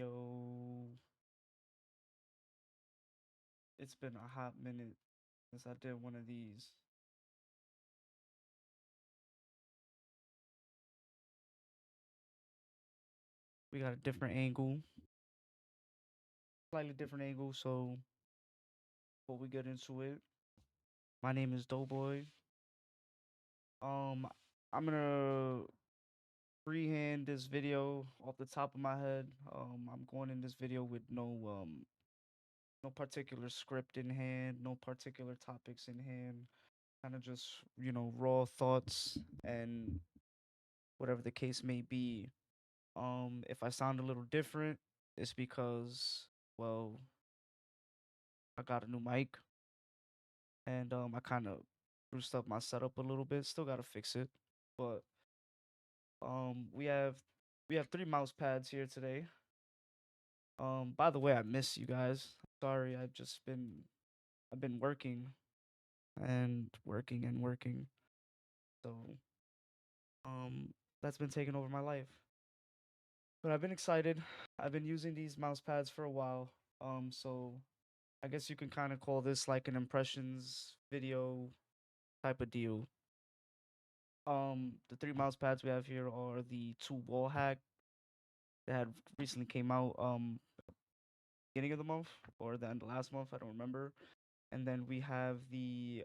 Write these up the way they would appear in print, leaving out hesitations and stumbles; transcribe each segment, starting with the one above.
Yo, it's been a hot minute since I did one of these. We got a different angle, slightly different angle. So before we get into it, my name is Doughboy. Um, I'm gonna freehand this video off the top of my head. I'm going in this video with no particular script in hand, no particular topics in hand. Kind of just raw thoughts and whatever the case may be. If I sound a little different, it's because, well, I got a new mic and I kind of spruced up my setup a little bit. Still gotta fix it, but we have three mouse pads here today. By the way, I miss you guys. Sorry, I've been working and working and working, so that's been taking over my life. But I've been excited. I've been using these mouse pads for a while. So I guess you can kind of call this like an impressions video type of deal. The three mouse pads we have here are the two Wallhack that had recently came out beginning of the month or the end of last month, I don't remember. And then we have the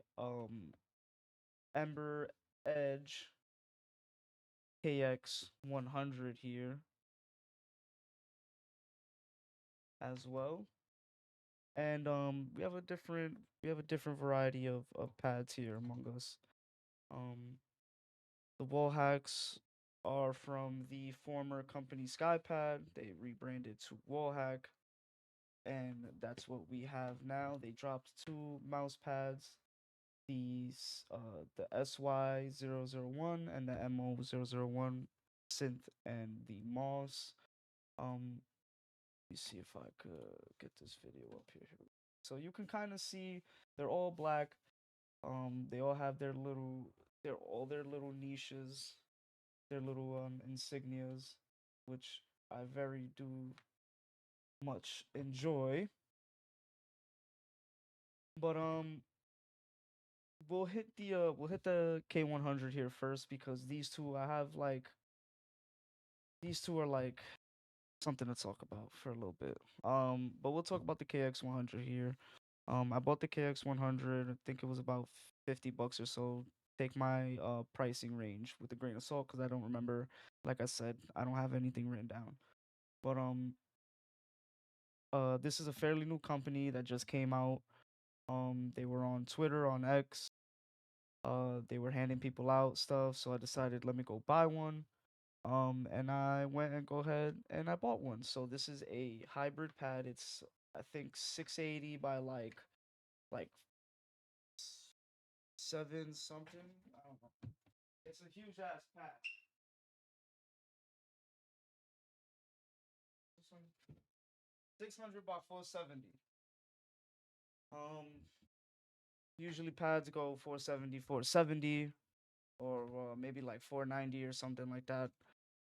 Ember Edge KX100 here as well. And we have a different variety of pads here among us. Um The Wallhacks are from the former company Skypad. They rebranded to Wallhack, and that's what we have now. They dropped two mouse pads, the SY001 and the MO001 Synth and the Moss. Let me see if I could get this video up here. So you can kind of see they're all black. They all have their little niches, their little insignias, which I very do much enjoy. But we'll hit the K100 here first because these two are like something to talk about for a little bit. But we'll talk about the KX100 here. I bought the KX100. I think it was about $50 or so. Take my pricing range with a grain of salt because I don't remember. Like I said, I don't have anything written down. But this is a fairly new company that just came out. They were on Twitter, on X. They were handing people out stuff, so I decided let me go buy one. And I went and go ahead and I bought one. So this is a hybrid pad. It's I think 680 by like seven something. I don't know. It's a huge ass pad. 600 by 470. Um, Usually pads go 470, 470, or maybe like 490 or something like that.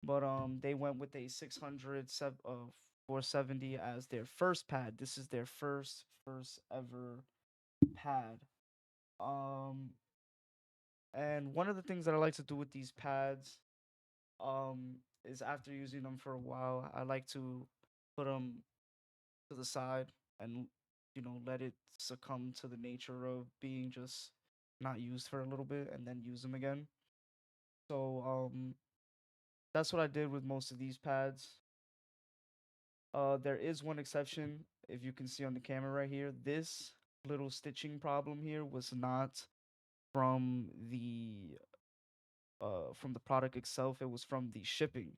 But they went with a 470 as their first pad. This is their first ever pad. Um, and one of the things that I like to do with these pads is after using them for a while, I like to put them to the side and let it succumb to the nature of being just not used for a little bit and then use them again. So that's what I did with most of these pads. There is one exception. If you can see on the camera right here, this little stitching problem here was not from the product itself. It was from the shipping.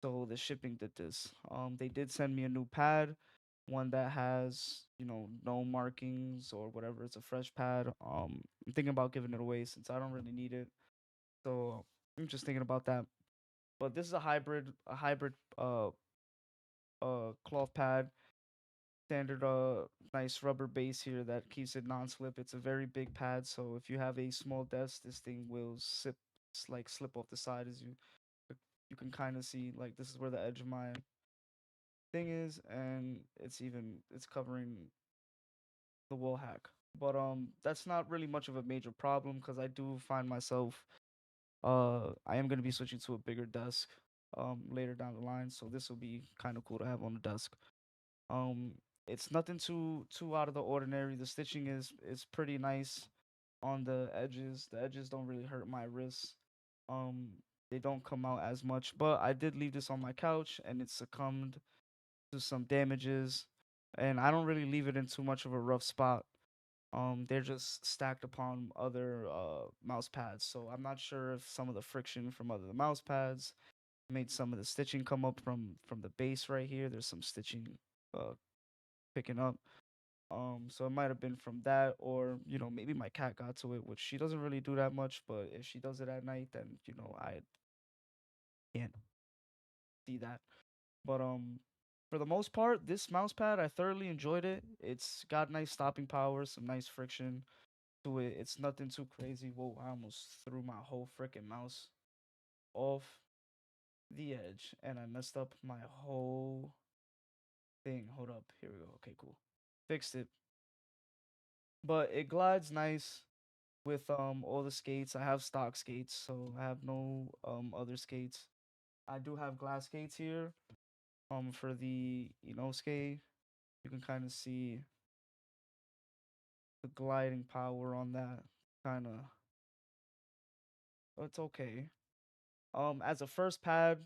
So the shipping did this. They did send me a new pad, one that has no markings or whatever. It's a fresh pad. I'm thinking about giving it away since I don't really need it. So I'm just thinking about that. But this is a hybrid cloth pad, standard nice rubber base here that keeps it non-slip. It's a very big pad, so if you have a small desk, this thing will slip off the side as you can kind of see. Like this is where the edge of my thing is, and it's covering the wall hack. But that's not really much of a major problem because I do find myself I am gonna be switching to a bigger desk later down the line, so this will be kind of cool to have on the desk. Um, it's nothing too out of the ordinary. The stitching is pretty nice on the edges. The edges don't really hurt my wrists. Um, they don't come out as much, but I did leave this on my couch and it succumbed to some damages. And I don't really leave it in too much of a rough spot. They're just stacked upon other mouse pads, so I'm not sure if some of the friction from other mouse pads made some of the stitching come up from the base right here. There's some stitching uh picking up. So it might have been from that, or maybe my cat got to it, which she doesn't really do that much. But if she does it at night, then I can't see that. But for the most part, this mouse pad I thoroughly enjoyed it. It's got nice stopping power, some nice friction to it. It's nothing too crazy. Whoa, I almost threw my whole freaking mouse off the edge, and I messed up my whole thing. Hold up, here we go. Okay, cool, fixed it. But it glides nice with all the skates. I have stock skates, so I have no other skates. I do have glass skates here for the skate. You can kind of see the gliding power on that. Kind of, it's okay. As a first pad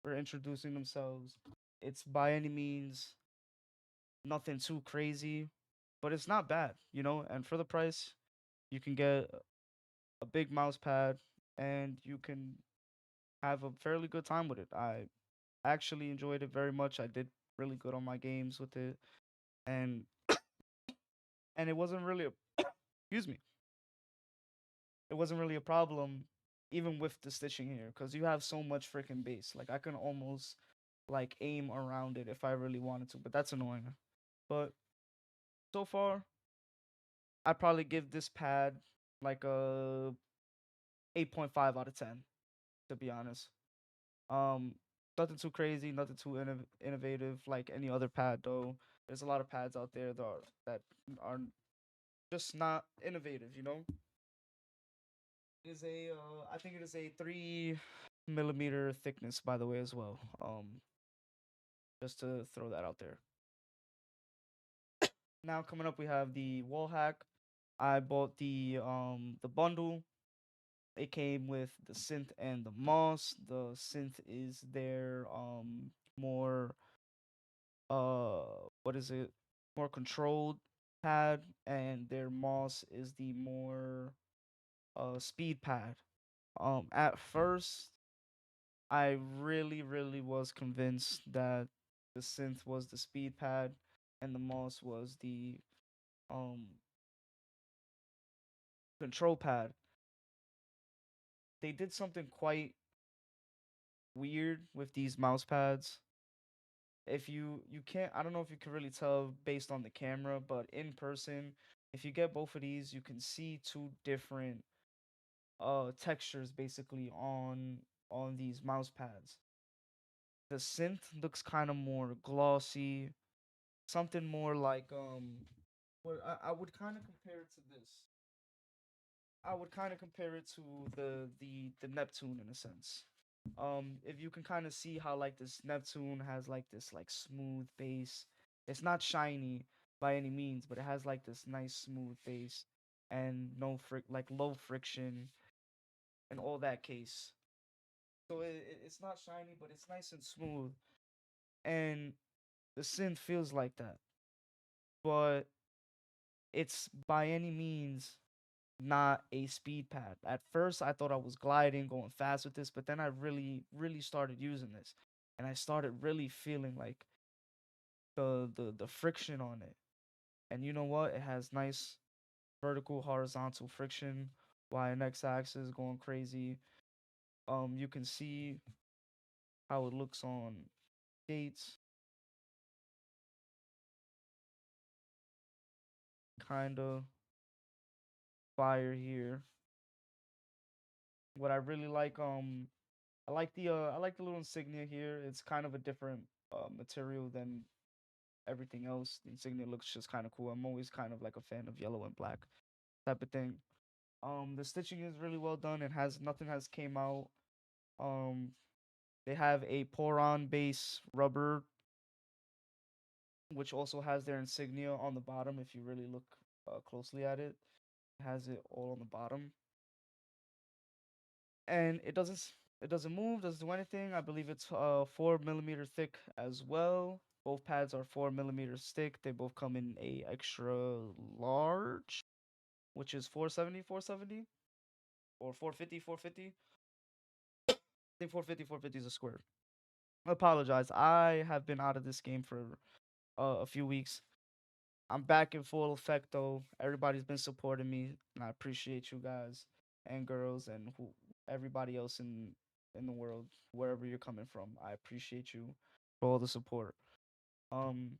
for introducing themselves, it's by any means nothing too crazy, but it's not bad. And for the price, you can get a big mouse pad and you can have a fairly good time with it. I actually enjoyed it very much. I did really good on my games with it, and it wasn't really a excuse me. It wasn't really a problem even with the stitching here because you have so much freaking base. Like I can almost like aim around it if I really wanted to, but that's annoying. But so far, I'd probably give this pad like a 8.5 out of 10, to be honest. Um, Nothing too crazy, nothing too innovative like any other pad though. There's a lot of pads out there that are just not innovative. It is I think it is a 3 millimeter thickness, by the way, as well. Just to throw that out there. Now coming up, we have the wall hack. I bought the bundle. It came with the synth and the moss. The synth is their more what is it? More controlled pad, and their moss is the more speed pad. At first, I really was convinced that the synth was the speed pad and the moss was the um control pad. They did something quite weird with these mouse pads. If you can't, I don't know if you can really tell based on the camera, but in person, if you get both of these, you can see two different textures basically on these mouse pads. The synth looks kind of more glossy, something more like what I would kind of compare it to this. I would kind of compare it to the Neptune in a sense. If you can kind of see how like this Neptune has like this like smooth base. It's not shiny by any means, but it has like this nice smooth base and no like low friction and all that case. So it's not shiny, but it's nice and smooth. And the synth feels like that. But it's by any means not a speed pad. At first, I thought I was gliding, going fast with this, but then I really started using this, and I started really feeling like the friction on it. And you know what? It has nice vertical, horizontal friction, Y and X axis going crazy. You can see how it looks on skates, kind of fire here. What I really like, I like the little insignia here. It's kind of a different material than everything else. The insignia looks just kind of cool. I'm always kind of like a fan of yellow and black type of thing. The stitching is really well done. It has nothing has came out. Um, they have a pour-on base rubber, which also has their insignia on the bottom. If you really look closely at it, it has it all on the bottom, and it doesn't move, doesn't do anything. I believe it's 4 millimeter thick as well. Both pads are 4 millimeters thick. They both come in a extra large, which is 470, or 450. I think 450 is a square. I apologize. I have been out of this game for a few weeks. I'm back in full effect though. Everybody's been supporting me, and I appreciate you guys and girls and who everybody else in the world, wherever you're coming from. I appreciate you for all the support. Um,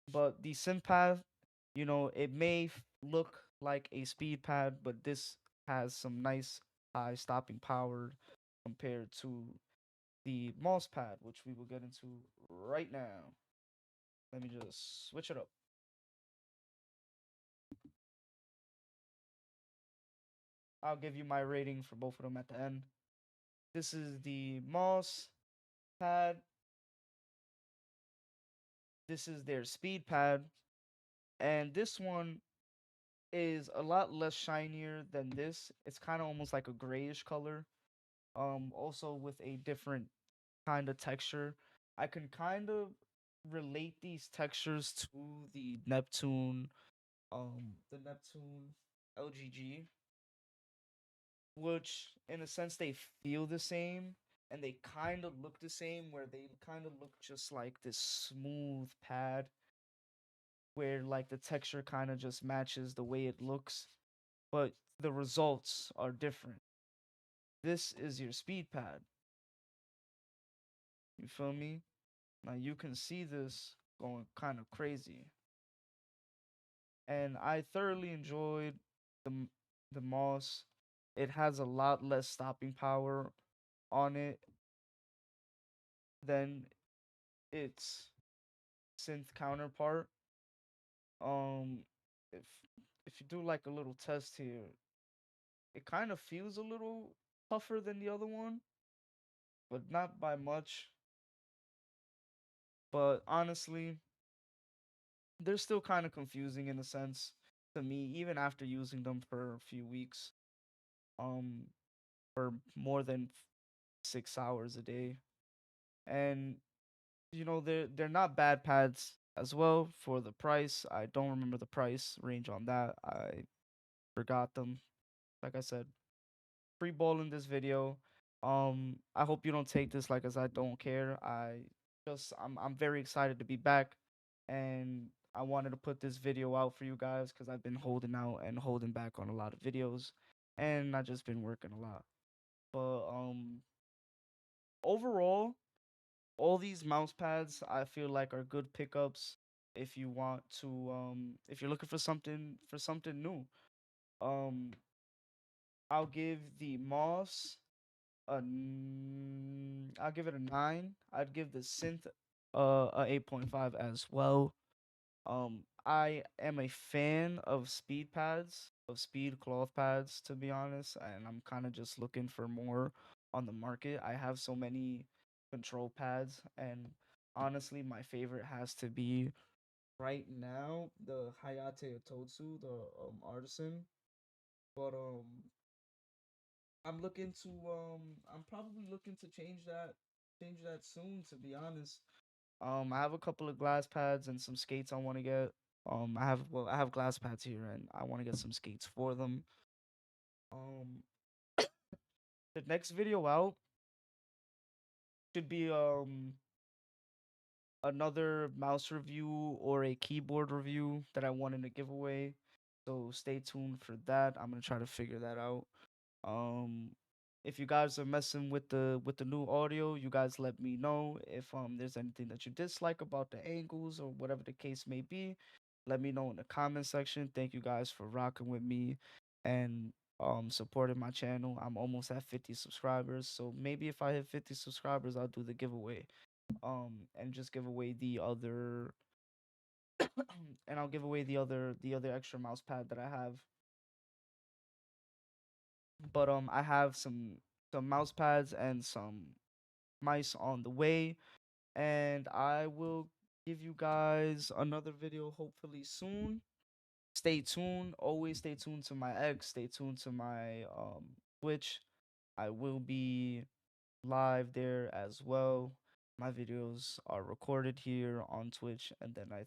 but the synth pad, it may look like a speed pad, but this has some nice high stopping power compared to the mouse pad, which we will get into right now. Let me just switch it up. I'll give you my rating for both of them at the end. This is the mouse pad. This is their speed pad. And this one is a lot less shinier than this. It's kind of almost like a grayish color. Also with a different kind of texture. I can kind of relate these textures to the Neptune LGG, which in a sense they feel the same and they kind of look the same, where they kind of look just like this smooth pad where like the texture kind of just matches the way it looks, but the results are different. This is your speed pad. You feel me? Now you can see this going kind of crazy. And I thoroughly enjoyed the Moss. It has a lot less stopping power on it than its synth counterpart. Um, if if you do like a little test here, it kind of feels a little tougher than the other one, but not by much. But honestly, they're still kind of confusing in a sense to me, even after using them for a few weeks, um, for more than 6 hours a day. And they're not bad pads as well for the price. I don't remember the price range on that. I forgot them. Like I said, free ball in this video. I hope you don't take this like as I don't care. I'm very excited to be back, and I wanted to put this video out for you guys because I've been holding out and holding back on a lot of videos, and I just been working a lot. But overall, all these mouse pads I feel like are good pickups if you want to if you're looking for something new. Um I'll give the Moss I'll give it a 9. I'd give the Synth a 8.5 as well. I am a fan of speed pads, of speed cloth pads, to be honest, and I'm kind of just looking for more on the market. I have so many control pads, and honestly, my favorite has to be right now the Hayate Ototsu, the artisan. But I'm probably looking to change that soon, to be honest. I have a couple of glass pads and some skates I want to get. I have glass pads here and I want to get some skates for them. Um, the next video out should be another mouse review or a keyboard review that I want in a giveaway. So stay tuned for that. I'm gonna try to figure that out. Um, if you guys are messing with the new audio, you guys let me know if there's anything that you dislike about the angles or whatever the case may be. Let me know in the comment section. Thank you guys for rocking with me and supporting my channel. I'm almost at 50 subscribers, so maybe if I hit 50 subscribers, I'll do the giveaway. and just give away the other and I'll give away the other extra mouse pad that I have. But I have some mouse pads and some mice on the way, and I will give you guys another video hopefully soon. Stay tuned. Always stay tuned to my X. Stay tuned to my Twitch. I will be live there as well. My videos are recorded here on Twitch, and then I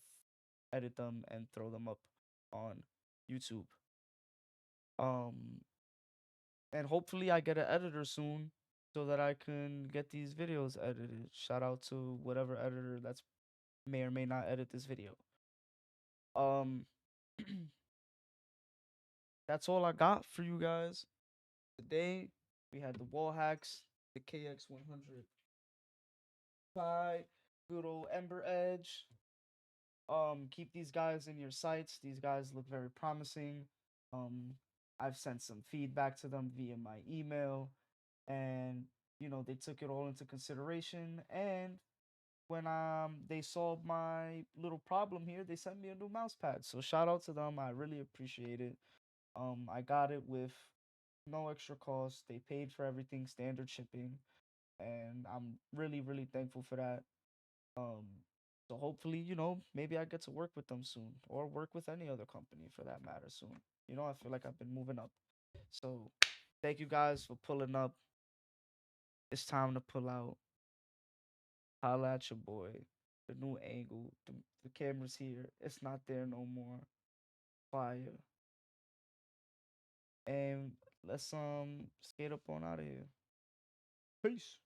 edit them and throw them up on YouTube. Um, and hopefully I get an editor soon so that I can get these videos edited. Shout out to whatever editor that's may or may not edit this video. Um, that's all I got for you guys today. We had the Wallhacks, the KX100 good old EmberEdge. Keep these guys in your sights. These guys look very promising. Um, I've sent some feedback to them via my email, and they took it all into consideration. And when they solved my little problem here, they sent me a new mouse pad. So shout out to them. I really appreciate it. I got it with no extra cost. They paid for everything, standard shipping, and I'm really, really thankful for that. Um, so hopefully, maybe I get to work with them soon, or work with any other company for that matter soon. I feel like I've been moving up. So thank you guys for pulling up. It's time to pull out. Holla at your boy. The new angle. The camera's here. It's not there no more. Fire. And let's skate up on out of here. Peace.